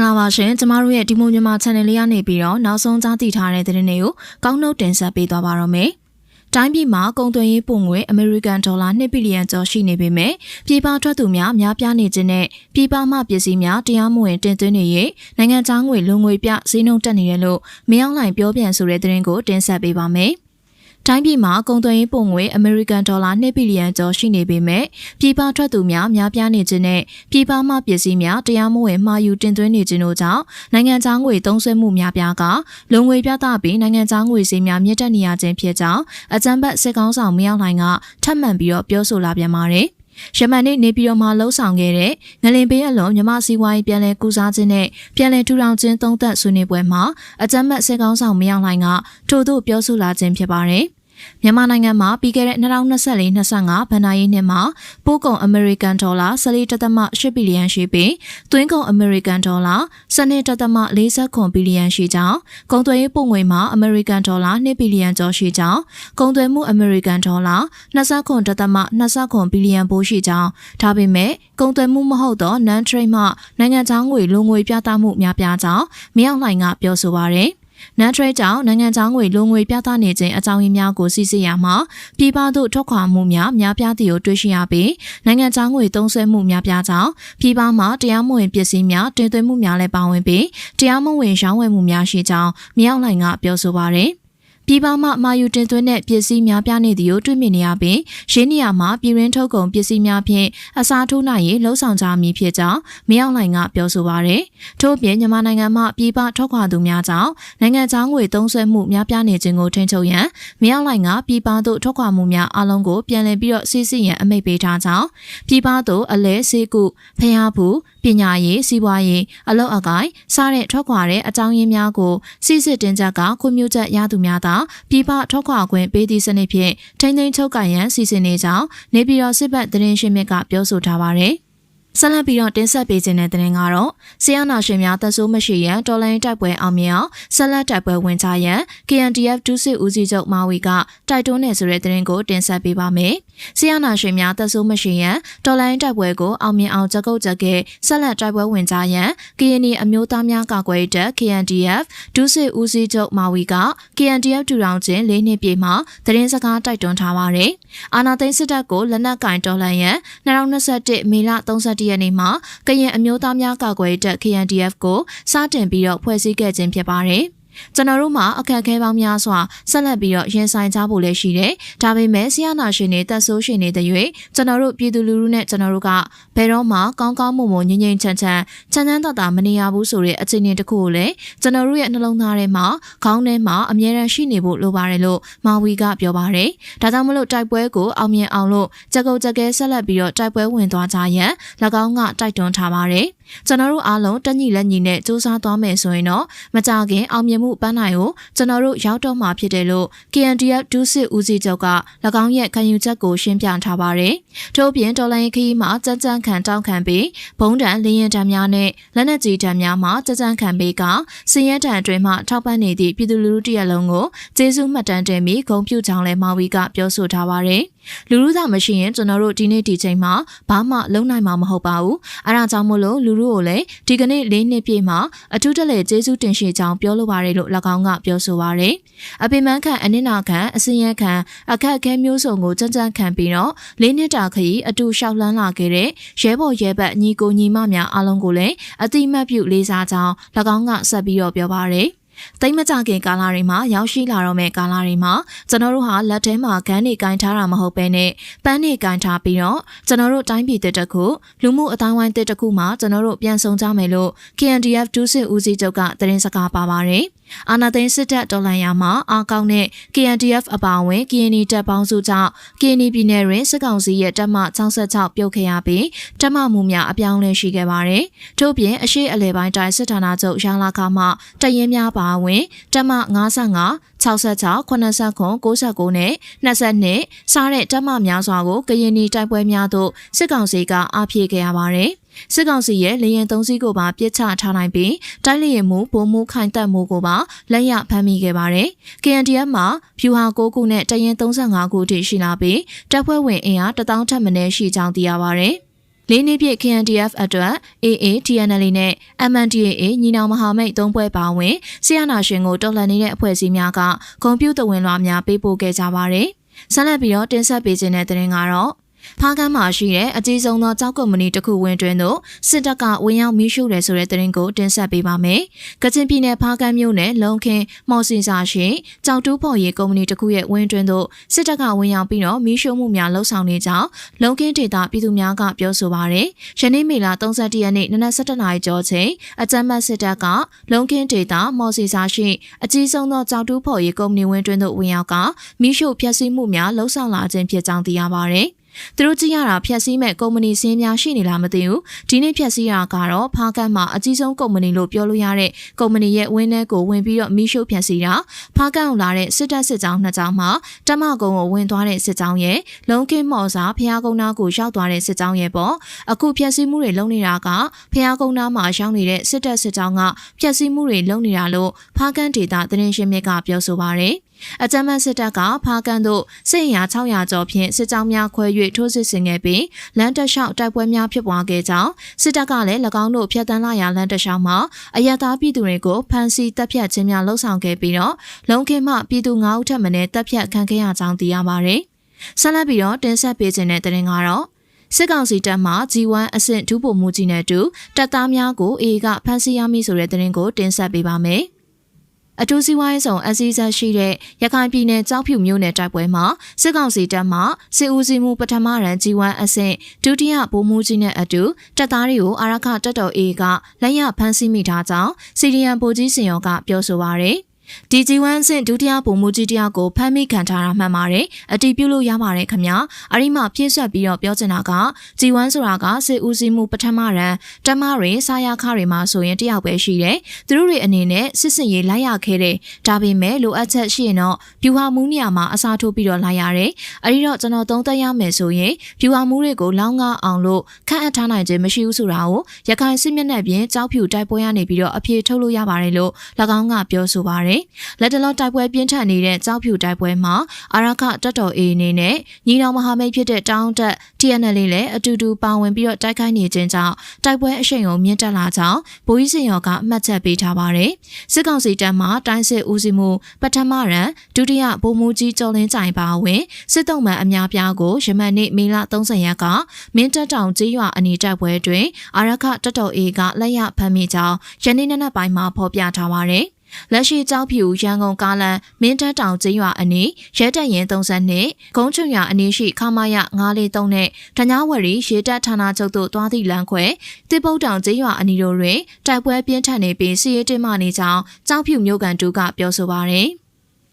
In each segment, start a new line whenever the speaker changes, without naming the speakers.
င်္ဂလာပါရှင်ကျမတို့ရဲ့ဒီမိုမြန်မာ channel လေးကနေပြီးတော့နောက်ဆုံးကြားသိထားတဲ့သတင်းတွေကိုကောင်းနှုတ်တင်ဆက်ပေးသွားပါတော့မယ်။တိုင်းပြည်မှာကုန်သွယ်ရေးပို့ငွေအမေရိကန်ဒေါ်လာ2ဘီလီယံကျော်ရှိနေပေမဲ့ပြည်ပထွက်သူများများပြားနေခြင်းနဲ့ပြည်ပမှပစ္စည်းများတရားမဝင်တင်သွင်းနေ၍နိုင်ငံခြားငွေလိုငွေပြဈေးနှုန်းတက်နေတယ်လို့မင်းအောင်လှိုင်ပြောပြန်ဆိုတဲ့သတင်းကိုတင်ဆက်ပေးပါမယ်။တိုင်းပြည်မှာကုန်သွယ်ရေးပို့ငွေအမေရိကန်ဒေါ်လာ2ဘီလီယံကျော်ရှိနေပေမဲ့ပြည်ပထွက်သူများများပြားနေခြင်းနဲ့ပြည်ပမှပစ္စည်းများတရားမဝင်မှာယူတင်သွင်းနေခြင်းတို့ကြောင့်နိုင်ငံခြားငွေသုံးစွဲမှုများပြားကလုံငွေပြသပြီးနိုင်ငံခြားငွေဈေးများမြင့်တက်နေရခြင်းဖြစ်ကြောင်းအကြံဖက်စစ်ကောင်ဆောင်မင်းအောင်လှိုင်ကထပ်မံပြီးတော့ပြောဆိုလာပြန်ပါတယ်။ရမန်နေ့နေပြည်တော်မှာလှုပ်ဆောင်ခဲ့တဲ့ငလင်ပေးအလွန်မြမစီဝိုင်းပြန်လည်ကူစားခြင်းနဲ့ပြန်လည်ထူထောင်ခြင်းသုံးသပ်ဆွေးနွေးပွဲမှာအကြံဖက်စစ်ကောင်ဆောင်မင်းအောင်လှိုင်ကထို့သို့ပြောဆိုလာခြင်းဖြစ်ပါတယ်။မြန်မာနိုင်ငံမှာပြီးခဲ့တဲ့2024-25ဘဏ္ဍာရေးနှစ်မှာပို့ကုန်အမေရိကန်ဒေါ်လာ14.8ဘီလီယံရှိပြီးသွင်းကုန်အမေရိကန်ဒေါ်လာ12.49ဘီလီယံရှိကြောင်းကုန်သွယ်ရေးပို့ငွေမှာအမေရိကန်ဒေါ်လာ2ဘီလီယံကျော်ရှိကြောင်းကုန်သွယ်မှုအမေရိကန်ဒေါ်လာ29.29ဘီလီယံပိုးရှိကြောင်းဒါပေမဲ့ကုန်သွယ်မှုမဟုတ်သော non-trade မှနိုင်ငံခြားငွေလိုငွေပြသမှုများပြားကြောင်းမင်းအောင်လှိုင်ကပြောဆိုပါရယ်နန်ထရိတ်ကြောင့်နိုင်ငံခြားငွေလိုငွေပြသနေခြင်းအကြောင်းရင်းများကိုစစ်ဆေးရမှာပြည်ပသို့ထွက်ခွာမှုများများပြားသည့်ကိုတွေ့ရှိရပြီးနိုင်ငံခြားငွေသုံးစွဲမှုများပြားကြောင့်ပြည်ပမှာတရားမဝင်ပစ္စည်းများတင်သွင်းမှုများလည်းပါဝင်ပြီးတရားမဝင်ရောင်းဝယ်မှုများရှိကြောင်းမြောက်လှိုင်ကပြောဆိုပါရယ်ပြည်ပမှမာယူတင်သွင်းတဲ့ပစ္စည်းများပြားနေသည်ကိုတွေ့မြင်နေရပြီးရင်းနေရာမှာပြည်ရင်းထုတ်ကုန်ပစ္စည်းများဖြင့်အစားထိုးနိုင်ရေးလှုံ့ဆော်ကြမည်ဖြစ်ကြောင်းမင်းအောင်လှိုင်ကပြောဆိုပါရယ်ထို့ပြင်မြန်မာနိုင်ငံမှပြည်ပထွက်ခွာသူများကြောင့်နိုင်ငံခြားငွေသုံးစွဲမှုများပြားနေခြင်းကိုထိန်းချုပ်ရန်မင်းအောင်လှိုင်ကပြည်ပသို့ထွက်ခွာမှုများအလုံးကိုပြန်လည်ပြီးတော့စစ်ဆေးရန်အမိန့်ပေးထားကြောင်းပြည်ပသို့အလဲဆေးကုဖျားဘူးပညာရေးစီးပွားရေးအလုပ်အကိုင်စားတဲ့ထွက်ခွာတဲ့အကြောင်းရင်းများကိုစစ်စစ်တင်ကြကခွင့်ပြုချက်ရသူများသာပြည်ပထွက်ခွာခွင့်ပေးသည့်စနစ်ဖြင့်ထိန်းသိမ်းချုပ်ကိုင်ရန်စီစဉ်နေကြောင်းနေပြည်တော်စစ်ဘက်သတင်းရှင်းမြစ်ကပြောဆိုထားပါရယ်ဆက်လက်ပြီးတော့တင်ဆက်ပေးခြင်းတဲ့တင်ကတော့ဆီယနာရှင်များတပ်ဆိုးမရှိရန်တော်လိုင်းတိုက်ပွဲအောင်မြင်အောင်ဆက်လက်တိုက်ပွဲဝင်ကြရန် KNDF ဒုစစ်ဦးစီးချုပ်မာဝီကတိုက်တွန်းနေဆိုတဲ့တင်ကိုတင်ဆက်ပေးပါမယ်။ဆီယနာရှင်များတပ်ဆိုးမရှိရန်တော်လိုင်းတိုက်ပွဲကိုအောင်မြင်အောင်ကြကုတ်ကြကဲဆက်လက်တိုက်ပွဲဝင်ကြရန် KNI အမျိုးသားများကာကွယ်တပ် KNDF ဒုစစ်ဦးစီးချုပ်မာဝီက KNDF တူထောင်ခြင်း၄နှစ်ပြည့်မှာသတင်းစကားတိုက်တွန်းထားပါရယ်။အာနာသိန်းစစ်တပ်ကိုလက်နက်ကင်တော်လှန်ရန်2021မေလ31ရက်နေ့မှာကရင်အမျိုးသားများကာကွယ်တပ် KNDF ကိုစတင်ပြီးတော့ဖွဲ့စည်းခဲ့ခြင်းဖြစ်ပါတယ်။ကျွန်တော်တို့မှာအခက်အခဲပေါင်းများစွာဆက်လက်ပြီးတော့ရင်ဆိုင်ကြဖို့လည်းရှိတယ်။ဒါပေမဲ့ဆီယနာရှင်တွေတပ်ဆိုးရှင်နေတဲ့၍ကျွန်တော်တို့ပြည်သူလူထုနဲ့ကျွန်တော်တို့ကဘယ်တော့မှကောင်းကောင်းမွန်မွန်ငြိမ်ငြိမ်ချမ်းချမ်းသာသာမနေရဘူးဆိုတဲ့အခြေအနေတစ်ခုကိုလည်းကျွန်တော်တို့ရဲ့နှလုံးသားထဲမှာခေါင်းထဲမှာအမြဲတမ်းရှိနေဖို့လိုပါတယ်လို့မာဝီကပြောပါတယ်။ဒါကြောင့်မလို့တိုက်ပွဲကိုအောင်မြင်အောင်လို့ကြက်ကုတ်ကြက်ကဲဆက်လက်ပြီးတော့တိုက်ပွဲဝင်သွားကြရန်၎င်းကတိုက်တွန်းထားပါတယ်။ကျွန်တော်တို့အားလုံးတညီလက်ညီနဲ့စူးစမ်းသွားမယ်ဆိုရင်တော့မကြခင်အောင်မြင်မှုပန်းနိုင်ကိုကျွန်တော်တို့ရောက်တော့မှာဖြစ်တယ်လို့ KNDF ဒုစစ်ဦးစီးချုပ်က၎င်းရဲ့ခံယူချက်ကိုရှင်းပြထားပါတယ်။ထို့ပြင်တော်လိုင်းခရီးမှာကြမ်းခံတောင်းခံပြီးဘုံတံလင်းရင်တံများနဲ့လက်နက်ကြီးတံများမှာကြမ်းခံပြီးကစည်ရဲတံအတွင်းမှထောက်ပံ့နေသည့်ပြည်သူလူထုတရက်လုံးကိုကျေးဇူးမှတ်တမ်းတင်ပြီးဂုဏ်ပြုကြောင်းလည်းမာဝီကပြောဆိုထားပါတယ်။လူထုသာမရှိရင်ကျွန်တော်တို့ဒီနေ့ဒီချိန်မှာဘာမှလုံနိုင်မှာမဟုတ်ပါဘူး။အဲဒါကြောင့်မို့လို့လူထုကိုလည်းဒီကနေ့၄နှစ်ပြည့်မှာအထူးတလဲကျေးဇူးတင်ရှိကြောင်းပြောလိုပါတယ်လို့၎င်းကပြောဆိုပါရယ်။အပိမန်းခံအနစ်နာခံအစင်းရခံအခက်အခဲမျိုးစုံကိုကြမ်းခံပြီးတော့၄နှစ်တာခရီးအတူလျှောက်လှမ်းလာခဲ့တဲ့ရဲဘော်ရဲဘက်ညီကိုညီမများအားလုံးကိုလည်းအတိမတ်ပြုလေးစားကြောင်း၎င်းကဆက်ပြီးတော့ပြောပါရယ်။တိတ်မကြခင်ကာလတွေမှာရောက်ရှိလာတော့မဲ့ကာလတွေမှာကျွန်တော်တို့ဟာလက်ထဲမှာဂန်းနေကင်ထားတာမဟုတ်ပဲနဲ့ပန်းနေကင်ထားပြီးတော့ကျွန်တော်တို့တိုင်းပြည်တစ်ခုလူမှုအတိုင်းဝိုင်းတစ်ခုမှာကျွန်တော်တို့ပြန်ဆောင်ကြမယ်လို့ KNDF ဒုစစ်ဦးစီးချုပ်ကသတင်းစကားပါပါတယ်။အာနာသိန်းစစ်တပ်တော်လှန်ရာမှာအားကောင်းတဲ့ KNDF အပါအဝင် KNI တပ်ပေါင်းစုကြောင့် KNI ပြည်နယ်တွင်စစ်ကောင်စီရဲ့တပ်မ66ပြုတ်ခဲ့ရပြီးတပ်မမှုများအပြောင်းလဲရှိခဲ့ပါတယ်။ထို့ပြင်အရှိအလဲပိုင်းတိုင်းစစ်ဌာနချုပ်ရန်လာခါမှတရင်များပါဝင်တပ်မ55 66 89 69နဲ့22စားတဲ့တပ်မများစွာကိုကရင်နီတိုက်ပွဲများသို့စစ်ကောင်စီကအားဖြည့်ခဲ့ရပါတယ်။စစ်ကောင်စီရဲ့လေရင်သုံးစီးကိုပါပြစ်ချထားနိုင်ပြီးတိုက်လေရင်မှုဗိုလ်မှုခိုင်တက်မှုကိုပါလက်ရဖမ်းမိခဲ့ပါတယ်။ KNDF မှာဖြူဟာ9ခုနဲ့တရင်35ခုထိရှိလာပြီးတပ်ဖွဲ့ဝင်အင်အား1000ထက်မနည်းရှိကြောင်းသိရပါတယ်။ လေးနှစ်ပြည့် KNDF အတွက် AA TNL နဲ့ MNDAA ညီနောင်မဟာမိတ်၃ဘွဲ့ပါဝင်ဆီယနာရှင်ကိုတော်လှန်နေတဲ့အဖွဲ့အစည်းများကဂုဏ်ပြုသဝင်လွှာများပေးပို့ခဲ့ကြပါတယ်။ဆက်လက်ပြီးတော့တင်ဆက်ပေးခြင်းတဲ့တင်ကတော့ဖားကန်းမှာရှိတဲ့အကြီးဆုံးသောကြောက်ကုမ္ပဏီတစ်ခုဝင်တွင်သို့စစ်တပ်ကဝင်ရောက်မိရှုတယ်ဆိုတဲ့သတင်းကိုတင်ဆက်ပေးပါမယ်။ကချင်ပြည်နယ်ဖားကန်းမြို့နယ်လုံခင်းမော်စင်စာရှိကြောက်တူးဖော်ရေးကုမ္ပဏီတစ်ခုရဲ့ဝင်တွင်သို့စစ်တပ်ကဝင်ရောက်ပြီးတော့မိရှုမှုများလှုပ်ဆောင်နေကြောင်းလုံခင်းဒေသပြည်သူများကပြောဆိုပါရယ်။ယနေ့မေလ31ရက်နေ့နနက်7:00နာရီကျော်ချိန်အကြမ်းဖက်စစ်တပ်ကလုံခင်းဒေသမော်စင်စာရှိအကြီးဆုံးသောကြောက်တူးဖော်ရေးကုမ္ပဏီဝင်တွင်သို့ဝင်ရောက်ကမိရှုဖျက်ဆီးမှုများလှုပ်ဆောင်လာခြင်းဖြစ်ကြောင်းသိရပါရယ်။သူတို့ကြည့်ရတာဖြတ်စည်းမဲ့ကုမ္ပဏီစင်းများရှိနေလားမသိဘူးဒီနေ့ဖြတ်စည်းရတာကတော့ဖားကန်းမှာအကြီးဆုံးကုမ္ပဏီလို့ပြောလို့ရတဲ့ကုမ္ပဏီရဲ့ဝင်းထဲကိုဝင်ပြီးတော့မီးရှို့ဖြတ်စည်းတာဖားကန်းကိုလာတဲ့စစ်တပ်စစ်ကြောင်း2ကြောင်းမှာတမကုံကိုဝင်သွားတဲ့စစ်ကြောင်းရဲ့လုံကင်းမော်စာဖျားကုန်းနာကိုရောက်သွားတဲ့စစ်ကြောင်းရဲ့ပေါ့အခုဖြတ်စည်းမှုတွေလုပ်နေတာကဖျားကုန်းနာမှာရောက်နေတဲ့စစ်တပ်စစ်ကြောင်းကဖြတ်စည်းမှုတွေလုပ်နေတာလို့ဖားကန်းဒေသသတင်းရှင်မြစ်ကပြောဆိုပါရယ်အကြမ်းဖက်စစ်တပ်ကဖားကန်းသို့စစ်ရာ600ကျော်ဖြင့်စစ်ကြောင်းများခွဲ၍ထိုးစစ်ဆင်ခဲ့ပြီးလမ်းတစ်လျှောက်တိုက်ပွဲများဖြစ်ပွားခဲ့ကြောင်းစစ်တပ်ကလည်း၎င်းတို့ဖျက်ဆီးလာရာလမ်းတစ်လျှောက်မှာအရသာပြည်သူတွေကိုဖမ်းဆီးတပ်ဖြတ်ခြင်းများလှုံ့ဆော်ခဲ့ပြီးတော့လုံခင်းမှပြည်သူ9ဦးထပ်မံတပ်ဖြတ်ခံခဲ့ရကြောင်းသိရပါရယ်ဆက်လက်ပြီးတော့တင်ဆက်ပေးခြင်းတဲ့တင်ကတော့စစ်ကောင်စီတပ်မှ G1 အဆင့်ဒုဗိုလ်မှူးကြီးနဲ့အတူတပ်သားများကို AA ကဖမ်းဆီးရမိဆိုတဲ့သတင်းကိုတင်ဆက်ပေးပါမယ်အထူးစီးပွားရေးဆောင်အစည်းအဝေးရှိတဲ့ရခိုင်ပြည်နယ်ကြောက်ဖြူမြို့နယ်တိုက်ပွဲမှာစစ်ကောင်စီတပ်မှစစ်ဦးစီးမှုပထမရန် G1 အဆင့်ဒုတိယဗိုလ်မှူးကြီးနဲ့အတူတပ်သားတွေကိုအာရခတပ်တော် AA ကလက်ရဖမ်းဆီးမိထားကြောင်းစီရီယန်ဗိုလ်ကြီးစင်ရောကပြောဆိုပါရယ်ဒီ G1 ဆင့်ဒုတိယဗိုလ်မှူးကြီးတယောက်ကိုဖမ်းမိခံထားတာမှန်ပါတယ်အတီးပြုလို့ရပါတယ်ခင်ဗျာအရိမှပြည့်စွက်ပြီးတော့ပြောချင်တာက G1 ဆိုတာကစစ်ဦးစီးမှုပထမရန်တမတွေစာရခတွေမှာဆိုရင်တယောက်ပဲရှိတယ်သူတို့တွေအနေနဲ့စစ်စင်ရေးလိုက်ရခဲ့တယ်ဒါပေမဲ့လိုအပ်ချက်ရှိရင်တော့ဗျူဟာမှုနေရာမှာအစားထိုးပြီးတော့လိုက်ရတယ်အဲဒီတော့ကျွန်တော်သုံးသပ်ရမယ်ဆိုရင်ဗျူဟာမှုတွေကိုလောင်းကားအောင်လို့ခန့်အပ်ထားနိုင်ခြင်းမရှိဘူးဆိုတာကိုရခိုင်စစ်မျက်နှာပြင်ကြောက်ဖြူတိုက်ပွဲရနေပြီးတော့အပြေထုတ်လို့ရပါတယ်လို့၎င်းကပြောဆိုပါတယ်လက်တလောတိုက်ပွဲပြင်းထန်နေတဲ့ကြောက်ဖြူတိုက်ပွဲမှာအာရခတပ်တော် AA အနေနဲ့ညီနောင်မဟာမိတ်ဖြစ်တဲ့တောင်းတက် TNL လည်းအတူတူပါဝင်ပြီးတော့တိုက်ခိုက်နေခြင်းကြောင့်တိုက်ပွဲအရှိန်ကိုမြင့်တက်လာကြောင်းဗိုလ်ကြီးစင်ရောကအမှတ်ချက်ပေးထားပါတယ်စစ်ကောင်စီတပ်မှတိုင်းစစ်ဦးစီးမှုပထမရန်ဒုတိယဗိုလ်မှူးကြီးကျော်လင်းကြိုင်ပါဝင်စစ်တုံးမှန်အများပြားကိုယမန်နေ့မေလ30ရက်ကမင်းတပ်တောင်ကျေးရွာအနီးတိုက်ပွဲတွင်အာရခတပ်တော် AA ကလက်ရဖမ်းမိကြောင်းယနေ့နက်နက်ပိုင်းမှာဖော်ပြထားပါတယ်လက်ရှိကြောက်ဖြူရန်ကုန်ကားလန်မင်းတပ်တောင်ကျေးရွာအနီးရဲတပ်ရင်32ဂုံးချုံရွာအနီးရှိခမာယ943နဲ့တညာဝရီရဲတပ်ဌာနချုပ်သို့တွားသည့်လမ်းခွဲတစ်ပုတ်တောင်ကျေးရွာအနီးတို့တွင်တိုက်ပွဲပြင်းထန်နေပြီးစစ်ရေးတင်းမာနေကြောင်းကြောက်ဖြူမြို့ကန်တူကပြောဆိုပါရယ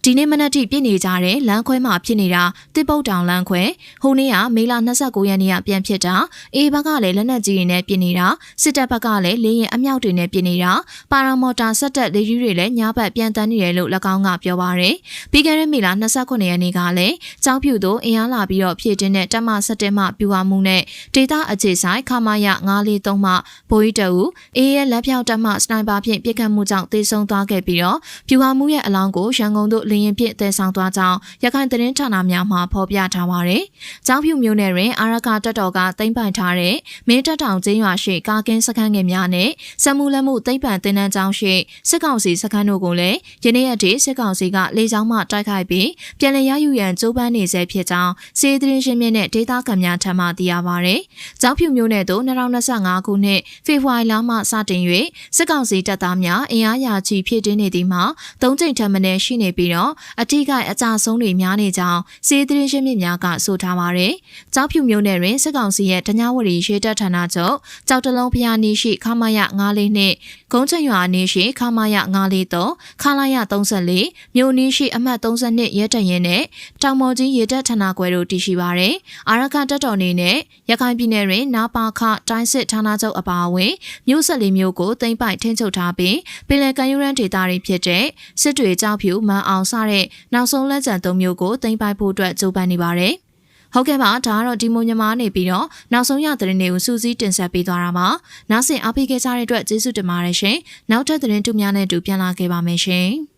်ဒီနေ့မနက်ထိပြစ်နေကြတဲ့လမ်းခွဲမှာဖြစ်နေတာတစ်ပုတ်တောင်လမ်းခွဲဟိုနေ့ကမေလ29ရက်နေ့ကပြန်ဖြစ်တာအေဘက်ကလည်းလက်နက်ကြီးတွေနဲ့ပြစ်နေတာစစ်တပ်ဘက်ကလည်းလေရင်အမြောက်တွေနဲ့ပြစ်နေတာပါရာမော်တာဆက်တက်လေကြီးတွေလည်းညဘက်ပြန်တန်းနေတယ်လို့၎င်းကပြောပါရယ်ပြီးခဲ့တဲ့မေလ29ရက်နေ့ကလည်းကြောက်ဖြူသို့အင်အားလာပြီးတော့ဖြည့်တင်းတဲ့တပ်မ17မှပြူဟာမှုနဲ့ဒေသအခြေဆိုင်ခမာယ943မှဘိုးကြီးတအူအေးရဲ့လက်ဖြောက်တပ်မှစနိုက်ပါဖြင့်ပစ်ခတ်မှုကြောင့်သေဆုံးသွားခဲ့ပြီးတော့ပြူဟာမှုရဲ့အလောင်းကိုရန်ကုန်သို့လင်းရင်ဖြင့်တည်ဆောင်သွားကြောင်းရခိုင်သတင်းဌာနများမှဖော်ပြထားပါတယ်။ကြောက်ဖြူမျိုးနယ်တွင်အာရခတပ်တော်ကသိမ်းပိုင်ထားတဲ့မင်းတပ်တောင်ကျေးရွာရှိကာကင်းစခန်းငယ်များနဲ့စက်မှုလက်မှုသိမ်းပိုင်တင်နန်းကျောင်းရှိစစ်ကောင်စီစခန်းတို့ကိုလည်းယနေ့ရက်ထိစစ်ကောင်စီကလေကြောင်းမှတိုက်ခိုက်ပြီးပြန်လည်ရယူရန်ကြိုးပမ်းနေဆဲဖြစ်ကြောင်းစီးသတင်းရှင်မြစ်နဲ့ဒေသခံများထံမှသိရပါတယ်။ကြောက်ဖြူမျိုးနယ်သို့2025ခုနှစ်ဖေဖော်ဝါရီလမှစတင်၍စစ်ကောင်စီတပ်သားများအင်အားရာချီဖြည့်တင်းနေသည်မှာ3ကြိမ်ထက်မနည်းရှိနေပြီးတော့အထိကအကြဆုံးတွေများနေကြောင်းစီးသတင်းရှင်မြစ်များကဆိုထားပါတယ်။ကြောက်ဖြူမျိုးနယ်တွင်စစ်ကောင်စီရဲ့တညာဝရီရေတပ်ဌာနချုပ်ကြောက်တလုံးဖျားနီးရှိခမာယ94နဲ့ဂုံးချရွာနီးရှိခမာယ943ခလာယ34မြို့နီးရှိအမှတ်32ရဲတပ်ရင်းနဲ့တောင်မော်ကြီးရေတပ်ဌာနခွဲတို့တည်ရှိပါတယ်။အာရခတပ်တော်နေနဲ့ရခိုင်ပြည်နယ်တွင်နာပါခတိုင်းစစ်ဌာနချုပ်အပါအဝင်မြို့14မြို့ကိုသိမ်းပိုက်ထိန်းချုပ်ထားပြီးပင်လယ်ကမ်းရိုးတန်းဒေသတွေဖြစ်တဲ့စစ်တွေကြောက်ဖြူမန်အောင်စတဲ့နောက်ဆုံးလက်ကျန်3မြို့ကိုသိမ်းပိုက်ဖို့အတွက်ကြိုးပမ်းနေပါတယ်။ဟုတ်ကဲ့ပါဒါကတော့ဒီမိုညမာနေပြီးတော့နောက်ဆုံးရသတင်းတွေကိုစူးစီးတင်ဆက်ပေးသွားတာပါ။နောက်ဆင့်အားပေးခဲ့ကြတဲ့အတွက်ကျေးဇူးတင်ပါတယ်ရှင်။နောက်ထပ်သတင်းတူများနဲ့တူပြန်လာခဲ့ပါမယ်ရှင်။